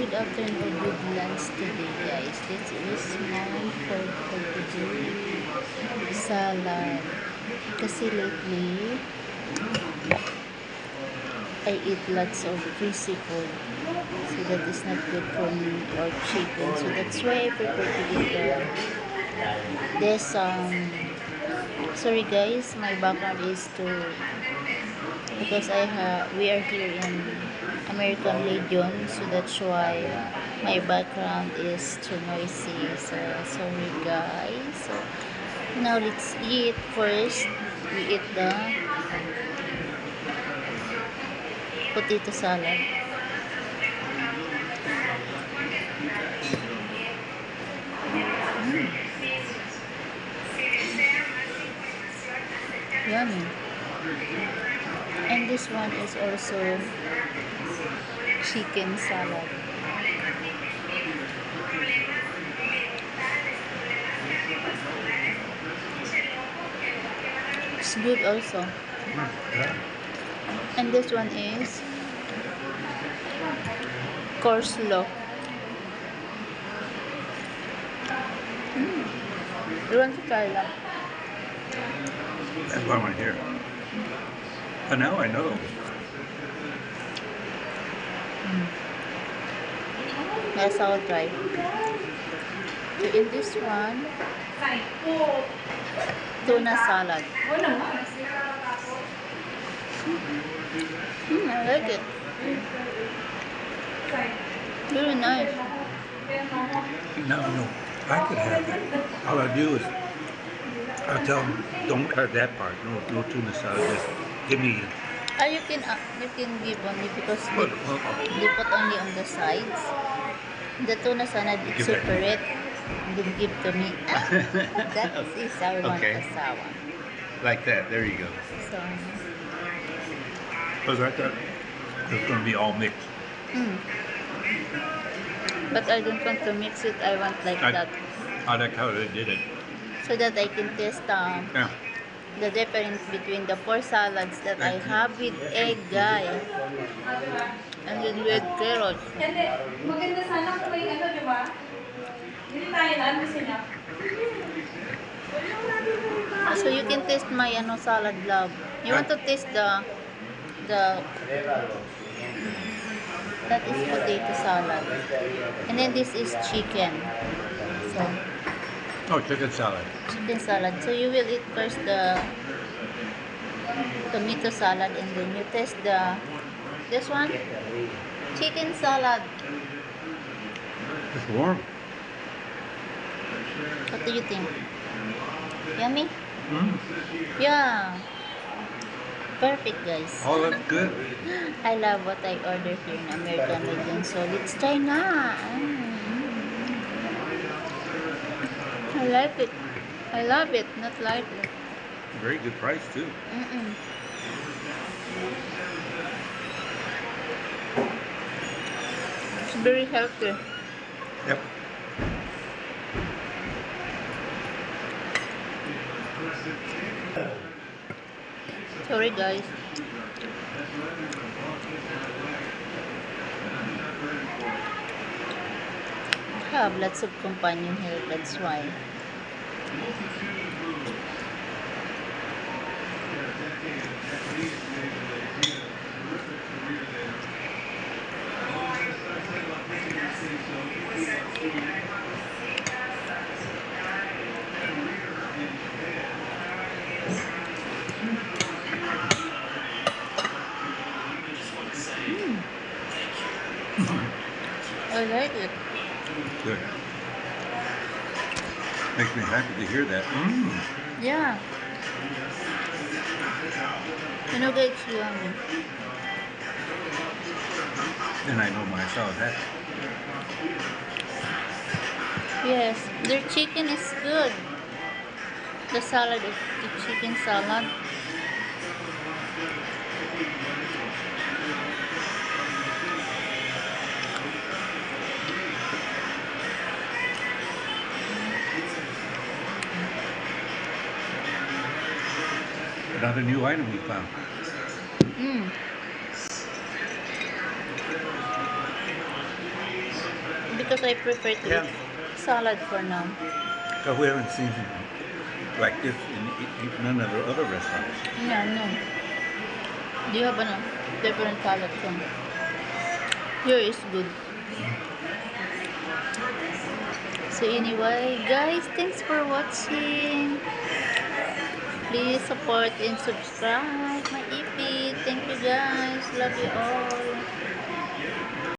good afternoon or good lunch today, guys. This is my food for today. Salad. Kasi lately, I eat lots of greasy food. So that is not good for me, or chicken. So that's why I prefer to eat this. Sorry guys, my background is to, because we are here in American Legion, so that's why my background is too noisy. So sorry guys. So now let's eat. First we eat the potato salad. Yummy. And this one is also chicken salad. It's good also. And this one is coleslaw. You want to try that? That's why I'm here. And now I know. Yes, I'll try. So in this one, tuna salad. I like it. Really nice. No, I could have it. All I do is I'll tell them, don't cut that part. No tuna salad. Just give me. You can give only because they put only on the sides. The tuna salad is separate. And then give to me. That is our one kasawa. Like that. There you go. So. Because I thought it's going to be all mixed. But I don't want to mix it. I want like that. I like how they did it. So that I can taste the difference between the four salads that I have with egg, guys. And then with carrots. Maganda sana kung may ano, di ba? Hindi tayo na, kasi na. So you can taste my salad, love. You want to taste the that is potato salad. And then this is chicken. So Oh, chicken salad. chicken salad. So you will eat first the tomato salad, and then you taste this one, chicken salad. It's warm. What do you think? Yummy? Mm. Yeah. Perfect, guys. All that's good. I love what I ordered here in American Legion. So let's try na. I like it. I love it. Not like it. Very good price too. It's very healthy. Yep. Sorry, guys. I have lots of companion here. That's why. I like it. Good. Makes me happy to hear that. Yeah. You know, guys, yummy. And I know my salad has. Yes, their chicken is good. The salad of the chicken salad. Another new item we found. because I prefer to Yeah. eat salad for now. Because we haven't seen it like this in none of the other restaurants. Yeah, no. Do you have a different salad from here is good. So anyway, guys, thanks for watching. Please support and subscribe my EP. Thank you guys. Love you all.